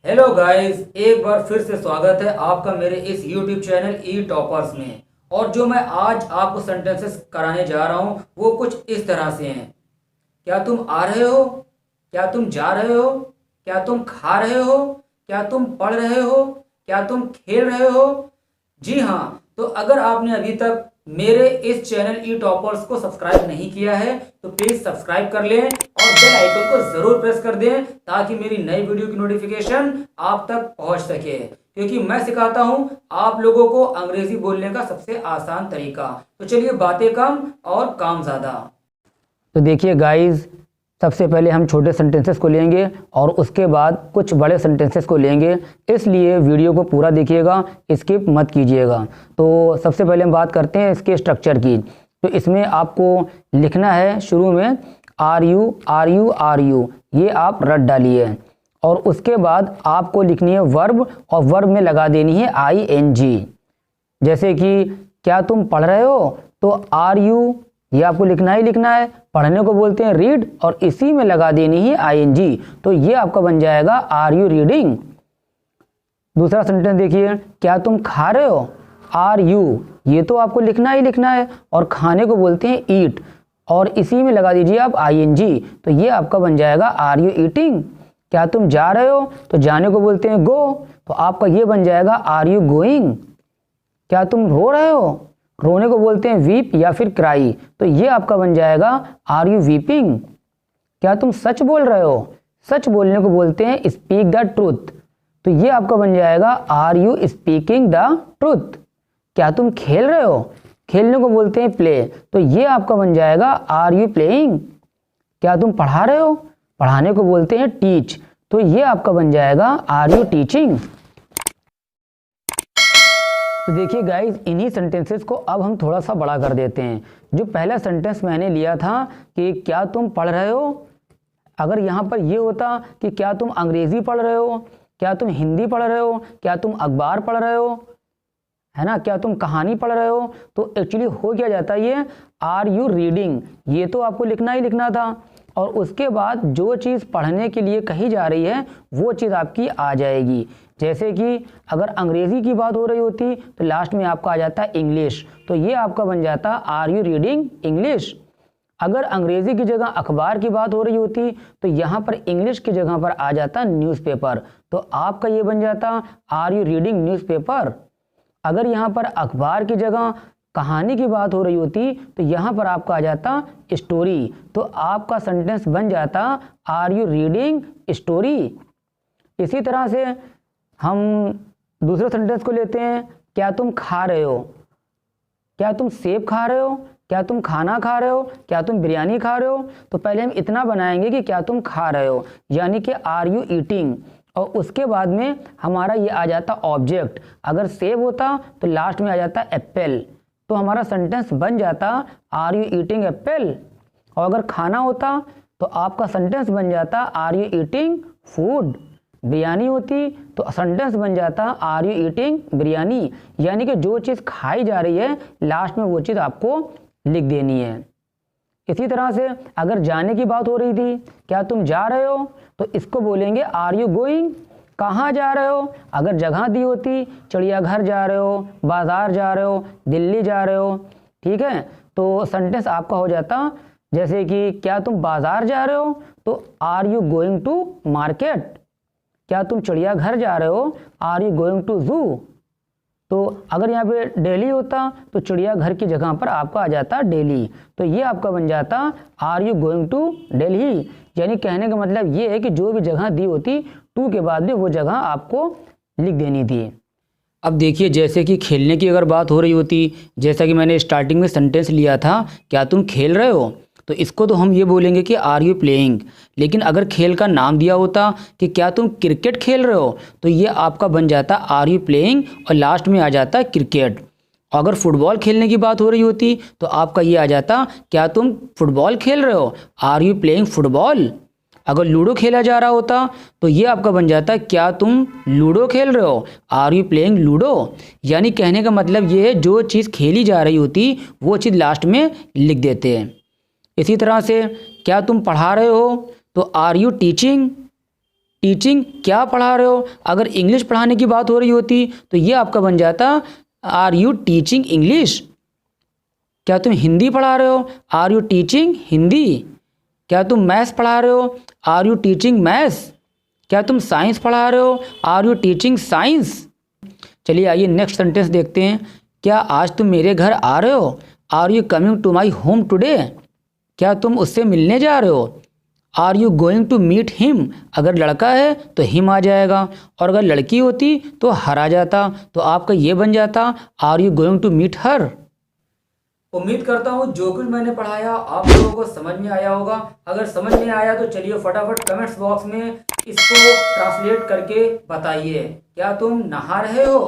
Hello guys, एक बार फिर से स्वागत है आपका मेरे इस YouTube चैनल ई टॉपर्स में। और जो मैं आज आपको सेंटेंसेस कराने जा रहा हूँ वो कुछ इस तरह से हैं। क्या तुम आ रहे हो? क्या तुम जा रहे हो? क्या तुम खा रहे हो? क्या तुम पढ़ रहे हो? क्या तुम खेल रहे हो? जी हाँ, तो अगर आपने अभी तक मेरे इस चैनल ई टॉपर्स को सब्सक्राइब नहीं किया है तो प्लीज सब्सक्राइब कर लें और बेल आइकन को जरूर प्रेस कर दें ताकि मेरी नई वीडियो की नोटिफिकेशन आप तक पहुंच सके, क्योंकि मैं सिखाता हूं आप लोगों को अंग्रेजी बोलने का सबसे आसान तरीका। तो चलिए, बातें कम और काम ज्यादा। तो देखिए गाइस, सबसे पहले हम छोटे सेंटेंसेस को लेंगे और उसके बाद कुछ बड़े सेंटेंसेस को लेंगे, इसलिए वीडियो को पूरा देखिएगा, स्किप मत कीजिएगा। तो सबसे पहले हम बात करते हैं इसके स्ट्रक्चर की। तो इसमें आपको लिखना है शुरू में आर यू, ये आप रट डालिए और उसके बाद आपको लिखनी है वर्ब और वर्ब में लगा देनी है ING। जैसे कि क्या तुम पढ़ रहे हो, तो आर यू ये आपको लिखना ही लिखना है। पढ़ने को बोलते हैं रीड और इसी में लगा देनी है ING, तो ये आपका बन जाएगा आर यू रीडिंग। दूसरा सेंटेंस देखिए, क्या तुम खा रहे हो, आर यू ये तो आपको लिखना ही लिखना है और खाने को बोलते हैं ईट और इसी में लगा दीजिए आप ING, तो ये आपका बन जाएगा आर यू ईटिंग। क्या तुम जा रहे हो, तो जाने को बोलते हैं गो, तो आपका ये बन जाएगा आर यू गोइंग। क्या तुम रो रहे हो, रोने को बोलते हैं वीप या फिर क्राई, तो ये आपका बन जाएगा आर यू वीपिंग। क्या तुम सच बोल रहे हो, सच बोलने को बोलते हैं स्पीक द ट्रूथ, तो ये आपका बन जाएगा are you speaking the truth. क्या तुम खेल रहे हो, खेलने को बोलते हैं प्ले, तो ये आपका बन जाएगा आर यू प्लेइंग। क्या तुम पढ़ा रहे हो, पढ़ाने को बोलते हैं टीच, तो ये आपका बन जाएगा आर यू टीचिंग। तो देखिए गाइज, इन्हीं सेंटेंसेस को अब हम थोड़ा सा बड़ा कर देते हैं। जो पहला सेंटेंस मैंने लिया था कि क्या तुम पढ़ रहे हो, अगर यहाँ पर ये होता कि क्या तुम अंग्रेजी पढ़ रहे हो, क्या तुम हिंदी पढ़ रहे हो, क्या तुम अखबार पढ़ रहे हो, है ना, क्या तुम कहानी पढ़ रहे हो, तो एक्चुअली हो क्या जाता है ये आर यू रीडिंग, ये तो आपको लिखना ही लिखना था और उसके बाद जो चीज़ पढ़ने के लिए कही जा रही है वो चीज़ आपकी आ जाएगी। जैसे कि अगर अंग्रेज़ी की बात हो रही होती तो लास्ट में आपका आ जाता है इंग्लिश, तो ये आपका बन जाता आर यू रीडिंग इंग्लिश। अगर अंग्रेज़ी की जगह अखबार की बात हो रही होती तो यहाँ पर इंग्लिश की जगह पर आ जाता न्यूज़पेपर, तो आपका ये बन जाता आर यू रीडिंग न्यूज़पेपर। अगर यहाँ पर अखबार की जगह कहानी की बात हो रही होती तो यहाँ पर आपका आ जाता स्टोरी, तो आपका सेंटेंस बन जाता आर यू रीडिंग स्टोरी। इसी तरह से हम दूसरे सेंटेंस को लेते हैं, क्या तुम खा रहे हो, क्या तुम सेब खा रहे हो, क्या तुम खाना खा रहे हो, क्या तुम बिरयानी खा रहे हो, तो पहले हम इतना बनाएंगे कि क्या तुम खा रहे हो यानी कि आर यू ईटिंग, और उसके बाद में हमारा ये आ जाता ऑब्जेक्ट। अगर सेब होता तो लास्ट में आ जाता एप्पल, तो हमारा सेंटेंस बन जाता आर यू ईटिंग एप्पल। और अगर खाना होता तो आपका सेंटेंस बन जाता are you eating food. Biryani होती तो सेंटेंस बन जाता आर यू ईटिंग बिरयानी, यानी कि जो चीज़ खाई जा रही है लास्ट में वो चीज़ आपको लिख देनी है। इसी तरह से अगर जाने की बात हो रही थी, क्या तुम जा रहे हो, तो इसको बोलेंगे आर यू गोइंग। कहाँ जा रहे हो, अगर जगह दी होती चिड़ियाघर जा रहे हो, बाजार जा रहे हो, दिल्ली जा रहे हो, ठीक है, तो सेंटेंस आपका हो जाता जैसे कि क्या तुम बाजार जा रहे हो, तो are you going to market. क्या तुम चिड़ियाघर जा रहे हो, आर यू गोइंग टू जू। तो अगर यहाँ पे दिल्ली होता तो चिड़ियाघर की जगह पर आपका आ जाता दिल्ली, तो ये आपका बन जाता are you going to Delhi. यानी कहने का मतलब ये है कि जो भी जगह दी होती टू के बाद में वो जगह आपको लिख देनी थी। अब देखिए, जैसे कि खेलने की अगर बात हो रही होती, जैसा कि मैंने स्टार्टिंग में सेंटेंस लिया था क्या तुम खेल रहे हो, तो इसको तो हम ये बोलेंगे कि आर यू प्लेइंग। लेकिन अगर खेल का नाम दिया होता कि क्या तुम क्रिकेट खेल रहे हो, तो ये आपका बन जाता आर यू प्लेइंग और लास्ट में आ जाता क्रिकेट। अगर फुटबॉल खेलने की बात हो रही होती तो आपका ये आ जाता क्या तुम फुटबॉल खेल रहे हो, आर यू प्लेइंग फुटबॉल। अगर लूडो खेला जा रहा होता तो ये आपका बन जाता क्या तुम लूडो खेल रहे हो, आर यू प्लेइंग लूडो। यानी कहने का मतलब ये है जो चीज़ खेली जा रही होती वो चीज़ लास्ट में लिख देते हैं। इसी तरह से क्या तुम पढ़ा रहे हो, तो आर यू टीचिंग। टीचिंग क्या पढ़ा रहे हो। अगर इंग्लिश पढ़ाने की बात हो रही होती तो ये आपका बन जाता आर यू टीचिंग इंग्लिश। क्या तुम हिंदी पढ़ा रहे हो, आर यू टीचिंग हिंदी। क्या तुम मैथ्स पढ़ा रहे हो, आर यू टीचिंग मैथ्स। क्या तुम साइंस पढ़ा रहे हो, आर यू टीचिंग साइंस। चलिए आइए नेक्स्ट सेंटेंस देखते हैं। क्या आज तुम मेरे घर आ रहे हो, are you coming to my home today. क्या तुम उससे मिलने जा रहे हो, are you going to meet him. अगर लड़का है तो हिम आ जाएगा, और अगर लड़की होती तो हर आ जाता। तो आपका ये बन जाता are you going to meet her. उम्मीद करता हूँ जो कुछ मैंने पढ़ाया आप लोगों को समझ में आया होगा। अगर समझ में आया तो चलिए फटाफट कमेंट्स बॉक्स में इसको ट्रांसलेट करके बताइए। क्या तुम नहा रहे हो।